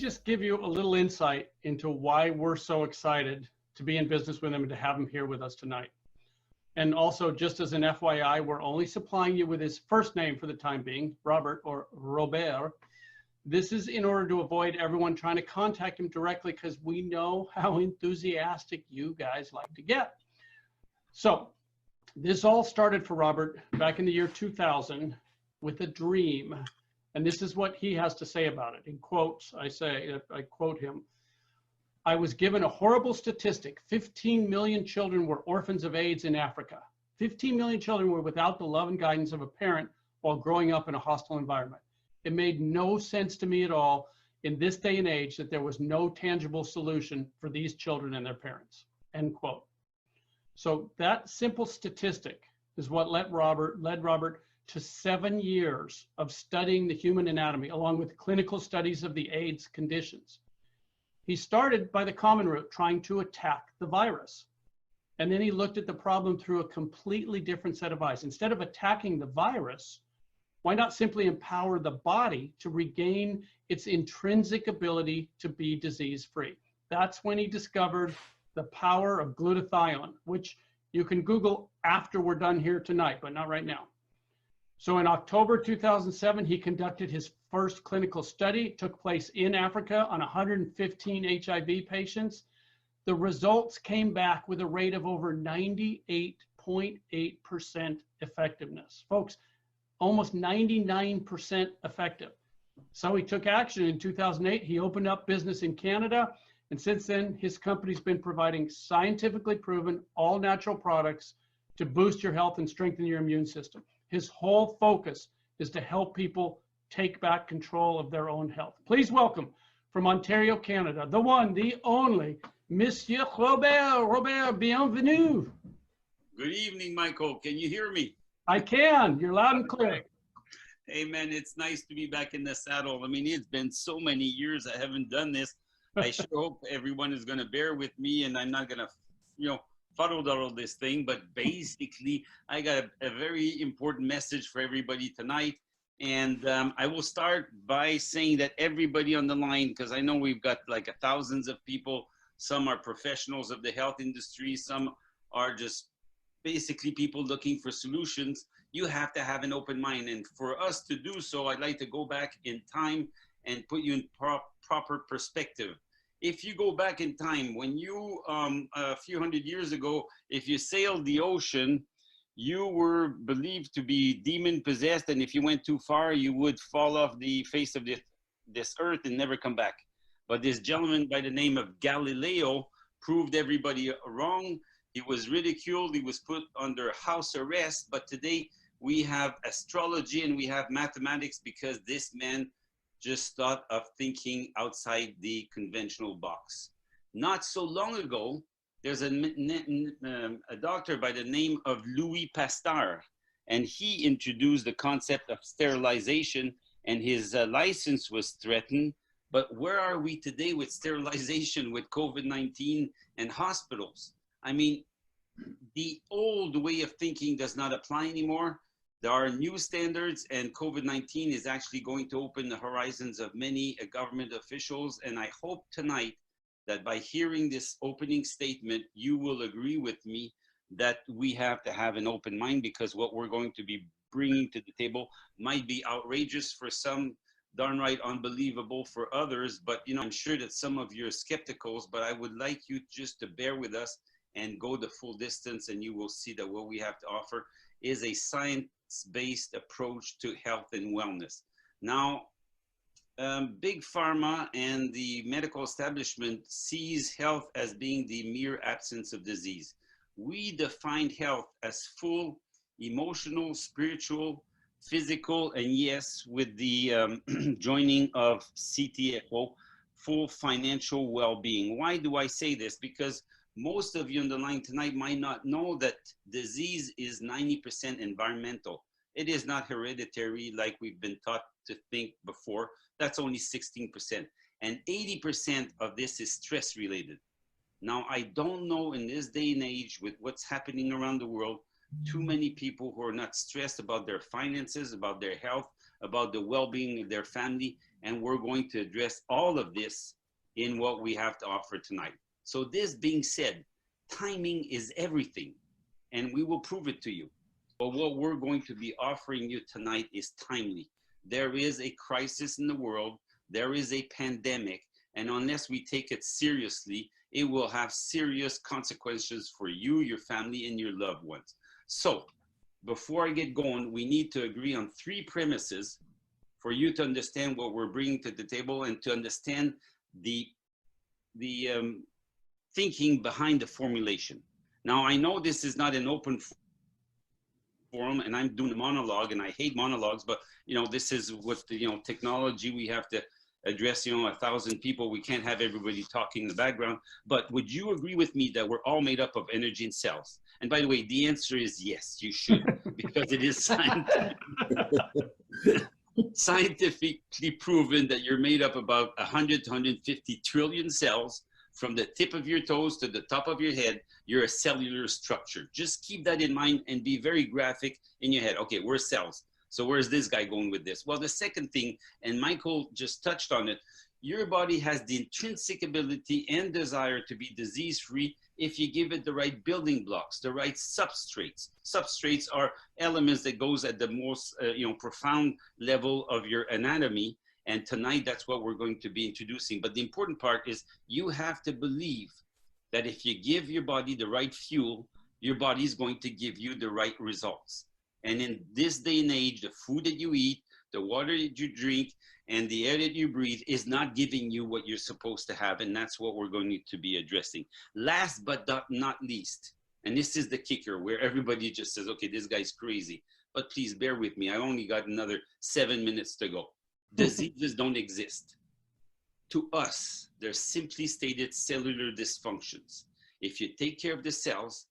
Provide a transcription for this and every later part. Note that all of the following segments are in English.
just give you a little insight into why we're so excited to be in business with him and to have him here with us tonight. And also, just as an FYI, we're only supplying you with his first name for the time being, Robert or Robert. This is in order to avoid everyone trying to contact him directly, because we know how enthusiastic you guys like to get. So this all started for Robert back in the year 2000 with a dream. And this is what he has to say about it. In quotes, I quote him, "I was given a horrible statistic. 15 million children were orphans of AIDS in Africa. 15 million children were without the love and guidance of a parent while growing up in a hostile environment. It made no sense to me at all in this day and age that there was no tangible solution for these children and their parents," end quote. So that simple statistic is what led Robert to 7 years of studying the human anatomy, along with clinical studies of the AIDS conditions. He started by the common route, trying to attack the virus. And then he looked at the problem through a completely different set of eyes. Instead of attacking the virus, why not simply empower the body to regain its intrinsic ability to be disease-free? That's when he discovered the power of glutathione, which you can Google after we're done here tonight, but not right now. So in October 2007, he conducted his first clinical study. It took place in Africa on 115 HIV patients. The results came back with a rate of over 98.8% effectiveness. Folks, almost 99% effective. So he took action in 2008. He opened up business in Canada. And since then, his company's been providing scientifically proven, all natural products to boost your health and strengthen your immune system. His whole focus is to help people take back control of their own health. Please welcome from Ontario, Canada, the one, the only, Monsieur Robert. Robert, bienvenue. Good evening, Michael. Can you hear me? I can. You're loud and clear. Hey, man, it's nice to be back in the saddle. I mean, it's been so many years I haven't done this. I sure hope everyone is going to bear with me, and I'm not going to, fuddle this thing. But basically, I got a very important message for everybody tonight. And I will start by saying that everybody on the line, because I know we've got like thousands of people. Some are professionals of the health industry. Some are just basically people looking for solutions. You have to have an open mind. And for us to do so, I'd like to go back in time and put you in proper perspective. If you go back in time, when you, a few hundred years ago, if you sailed the ocean, you were believed to be demon possessed. And if you went too far, you would fall off the face of this earth and never come back. But this gentleman by the name of Galileo proved everybody wrong. He was ridiculed. He was put under house arrest. But today we have astrology and we have mathematics because this man just thought of thinking outside the conventional box. Not so long ago, there's a doctor by the name of Louis Pasteur, and he introduced the concept of sterilization, and his license was threatened. But where are we today with sterilization, with COVID-19 and hospitals? I mean, the old way of thinking does not apply anymore. There are new standards, and COVID-19 is actually going to open the horizons of many government officials. And I hope tonight that by hearing this opening statement, you will agree with me that we have to have an open mind, because what we're going to be bringing to the table might be outrageous for some, darn right unbelievable for others. But I'm sure that some of you are skepticals, but I would like you just to bear with us and go the full distance, and you will see that what we have to offer is a science-based approach to health and wellness. Now, Big Pharma and the medical establishment sees health as being the mere absence of disease. We define health as full emotional, spiritual, physical, and yes, with the joining of CTFO, full financial well-being. Why do I say this? Because most of you on the line tonight might not know that disease is 90% environmental. It is not hereditary like we've been taught to think before. That's only 16%. And 80% of this is stress related. Now, I don't know in this day and age with what's happening around the world, too many people who are not stressed about their finances, about their health, about the well-being of their family. And we're going to address all of this in what we have to offer tonight. So this being said, timing is everything, and we will prove it to you. But what we're going to be offering you tonight is timely. There is a crisis in the world. There is a pandemic. And unless we take it seriously, it will have serious consequences for you, your family, and your loved ones. So before I get going, we need to agree on 3 premises for you to understand what we're bringing to the table and to understand the thinking behind the formulation. Now, I know this is not an open forum, and I'm doing a monologue, and I hate monologues, but this is what the technology we have to address 1,000 people. We can't have everybody talking in the background. But would you agree with me that we're all made up of energy and cells? And by the way, the answer is yes, you should, because it is scientifically proven that you're made up about 100 to 150 trillion cells. From the tip of your toes to the top of your head, you're a cellular structure. Just keep that in mind and be very graphic in your head. Okay, we're cells. So where's this guy going with this? Well, the second thing, and Michael just touched on it, your body has the intrinsic ability and desire to be disease-free if you give it the right building blocks, the right substrates. Substrates are elements that goes at the most profound level of your anatomy. And tonight, that's what we're going to be introducing. But the important part is you have to believe that if you give your body the right fuel, your body is going to give you the right results. And in this day and age, the food that you eat, the water that you drink, and the air that you breathe is not giving you what you're supposed to have. And that's what we're going to be addressing. Last but not least, and this is the kicker where everybody just says, okay, this guy's crazy. But please bear with me. I only got another 7 minutes to go. Diseases don't exist. To us, they're simply stated cellular dysfunctions. If you take care of the cells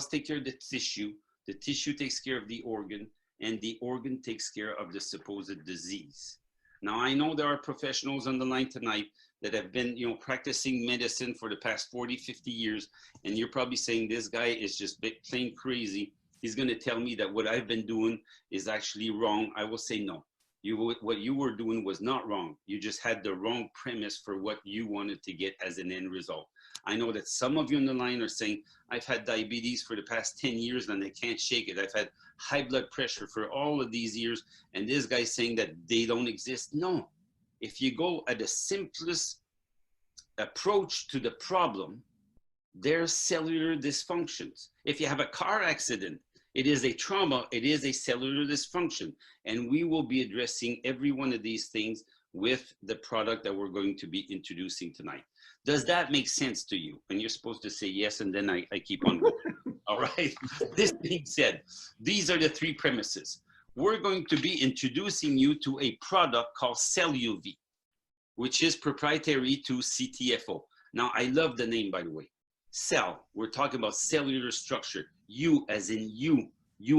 take care of the tissue takes care of the organ, and the organ takes care of the supposed disease. Now, I know there are professionals on the line tonight that have been, practicing medicine for the past 40, 50 years, and you're probably saying, this guy is just plain crazy. He's going to tell me that what I've been doing is actually wrong. I will say no. What you were doing was not wrong. You just had the wrong premise for what you wanted to get as an end result. I know that some of you on the line are saying, I've had diabetes for the past 10 years and I can't shake it. I've had high blood pressure for all of these years. And this guy's saying that they don't exist. No. If you go at the simplest approach to the problem, there's cellular dysfunctions. If you have a car accident, it is a trauma, it is a cellular dysfunction. And we will be addressing every one of these things with the product that we're going to be introducing tonight. Does that make sense to you? And you're supposed to say yes, and then I keep on going. All right. This being said, these are the 3 premises. We're going to be introducing you to a product called CelluVie, which is proprietary to CTFO. Now, I love the name, by the way. Cell, we're talking about cellular structure. You as in you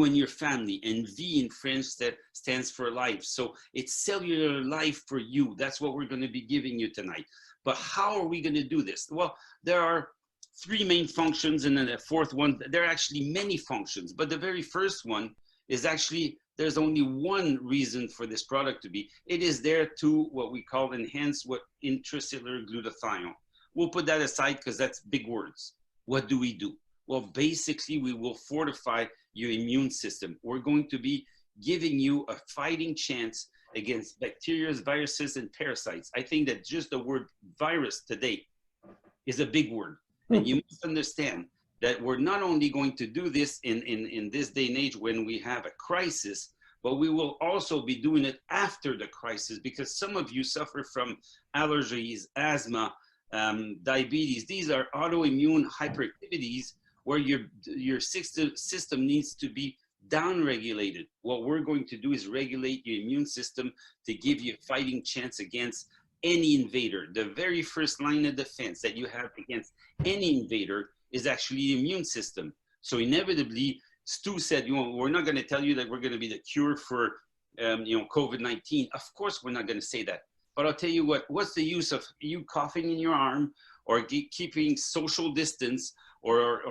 and your family, and V in French that stands for life. So it's cellular life for you. That's what we're going to be giving you tonight. But how are we going to do this? Well, there are 3 main functions, and then the 4th one, there are actually many functions, but the very first one is actually, there's only one reason for this product to be. It is there to what we call enhance intracellular glutathione. We'll put that aside because that's big words. What do we do? Well, basically, we will fortify your immune system. We're going to be giving you a fighting chance against bacteria, viruses, and parasites. I think that just the word virus today is a big word. And you must understand that we're not only going to do this in this day and age when we have a crisis, but we will also be doing it after the crisis, because some of you suffer from allergies, asthma, diabetes. These are autoimmune hyperactivities where your system needs to be downregulated. What we're going to do is regulate your immune system to give you a fighting chance against any invader. The very first line of defense that you have against any invader is actually the immune system. So inevitably, Stu said, we're not going to tell you that we're going to be the cure for COVID-19. Of course, we're not going to say that. But I'll tell you what's the use of you coughing in your arm or keeping social distance or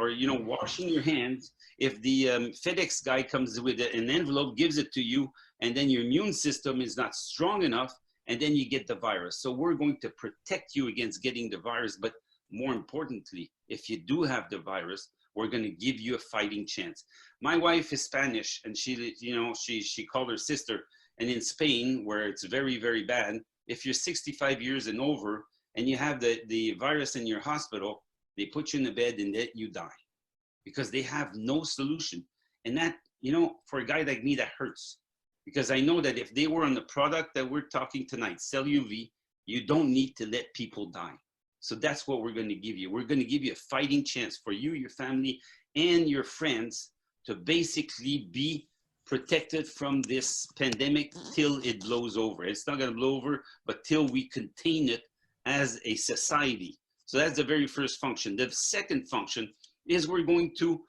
washing your hands if the FedEx guy comes with an envelope, gives it to you, and then your immune system is not strong enough, and then you get the virus. So we're going to protect you against getting the virus, but more importantly, if you do have the virus, we're going to give you a fighting chance. My wife is Spanish, and she called her sister. And in Spain, where it's very, very bad, if you're 65 years and over and you have the virus in your hospital, they put you in the bed and let you die because they have no solution. And that, for a guy like me, that hurts, because I know that if they were on the product that we're talking tonight, CelluVie, you don't need to let people die. So that's what we're going to give you. We're going to give you a fighting chance for you, your family, and your friends to basically be protected from this pandemic till it blows over. It's not going to blow over, but till we contain it as a society. So that's the very first function. The second function is we're going to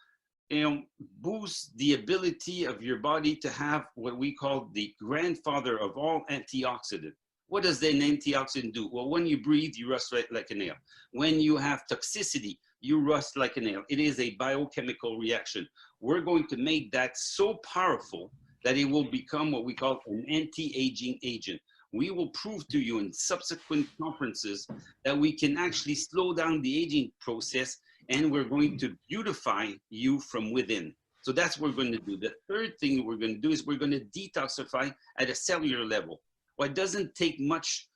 boost the ability of your body to have what we call the grandfather of all antioxidant. What does an antioxidant do? Well, when you breathe, you rust like a nail. When you have toxicity, you rust like a nail. It is a biochemical reaction. We're going to make that so powerful that it will become what we call an anti-aging agent. We will prove to you in subsequent conferences that we can actually slow down the aging process, and we're going to beautify you from within. So that's what we're going to do. The third thing we're going to do is we're going to detoxify at a cellular level. Well, it doesn't take much,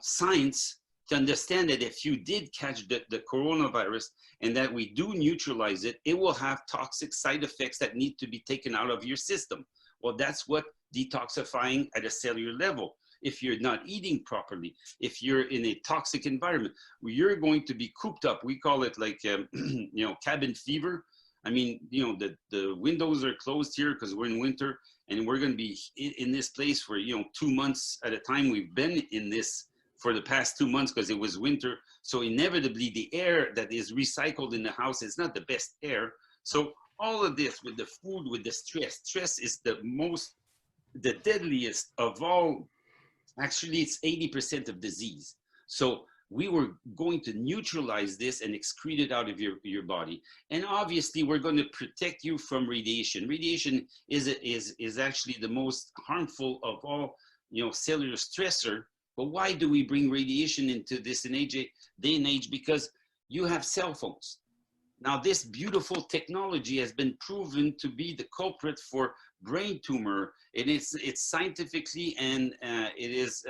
science to understand that if you did catch the coronavirus and that we do neutralize it, it will have toxic side effects that need to be taken out of your system. Well, that's what detoxifying at a cellular level. If you're not eating properly, if you're in a toxic environment, you're going to be cooped up. We call it like, cabin fever. I mean, the windows are closed here because we're in winter, and we're going to be in this place for, 2 months at a time. We've been in this for the past 2 months because it was winter. So inevitably the air that is recycled in the house is not the best air. So all of this with the food, with the stress is the deadliest of all. Actually, it's 80% of disease. So we were going to neutralize this and excrete it out of your body. And obviously, we're going to protect you from radiation. Radiation is actually the most harmful of all, cellular stressor. But why do we bring radiation into this day and age? Because you have cell phones. Now, this beautiful technology has been proven to be the culprit for brain tumor. And it's scientifically and it is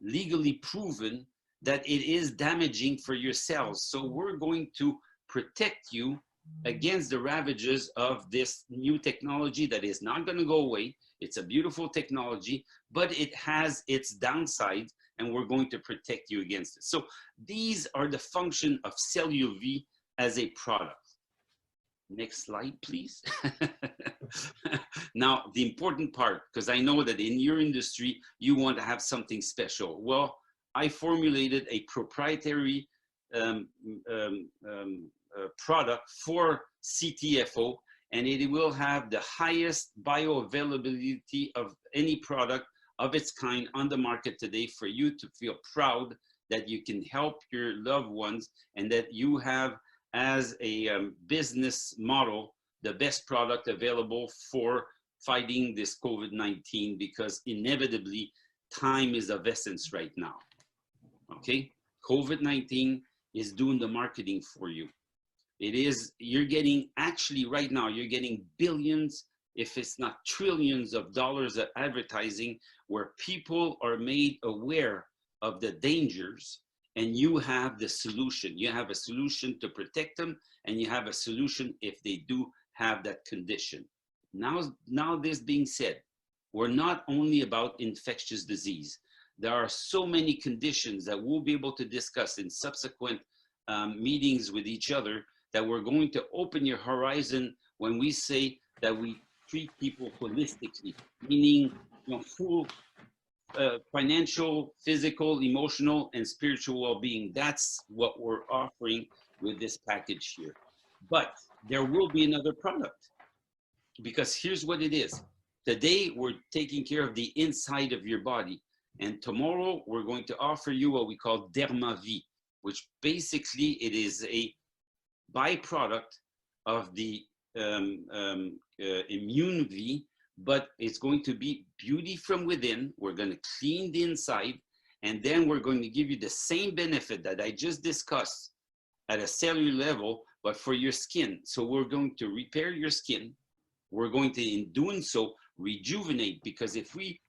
legally proven that it is damaging for your cells. So we're going to protect you against the ravages of this new technology that is not going to go away. It's a beautiful technology, but it has its downsides, and we're going to protect you against it. So these are the function of CelluVie as a product. Next slide, please. Now, the important part, because I know that in your industry, you want to have something special. Well, I formulated a proprietary product for CTFO, and it will have the highest bioavailability of any product of its kind on the market today, for you to feel proud that you can help your loved ones and that you have as a business model the best product available for fighting this COVID-19, because inevitably time is of essence right now. Okay, COVID-19 is doing the marketing for you. It is, you're getting, actually right now, you're getting billions, if it's not trillions of dollars of advertising, where people are made aware of the dangers, and you have the solution. You have a solution to protect them, and you have a solution if they do have that condition. Now this being said, we're not only about infectious disease. There are so many conditions that we'll be able to discuss in subsequent meetings with each other, that we're going to open your horizon when we say that we treat people holistically, meaning full financial, physical, emotional, and spiritual well-being. That's what we're offering with this package here. But there will be another product, because here's what it is. Today, we're taking care of the inside of your body. And tomorrow, we're going to offer you what we call DermaVie, which basically it is a byproduct of the ImmuneVie, but it's going to be beauty from within. We're going to clean the inside, and then we're going to give you the same benefit that I just discussed at a cellular level, but for your skin. So we're going to repair your skin. We're going to, in doing so, rejuvenate, because if we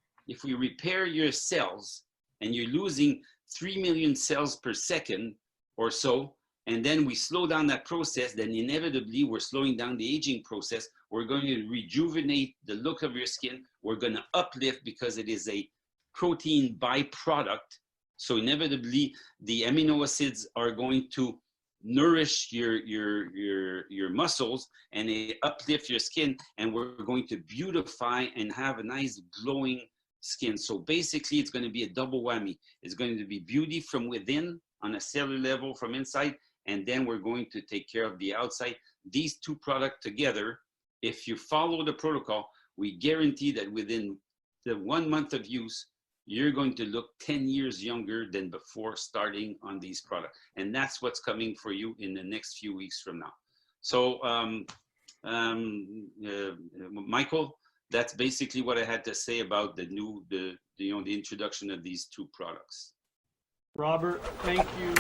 repair your cells and you're losing 3 million cells per second or so, and then we slow down that process, then inevitably we're slowing down the aging process. We're going to rejuvenate the look of your skin. We're going to uplift because it is a protein byproduct. So inevitably the amino acids are going to nourish your muscles, and they uplift your skin, and we're going to beautify and have a nice glowing skin. So basically it's going to be a double whammy. It's going to be beauty from within on a cellular level from inside, and then we're going to take care of the outside. These two products together, if you follow the protocol, we guarantee that within the 1 month of use, you're going to look 10 years younger than before starting on these products. And that's what's coming for you in the next few weeks from now. So, Michael, that's basically what I had to say about the introduction of these two products. Robert, thank you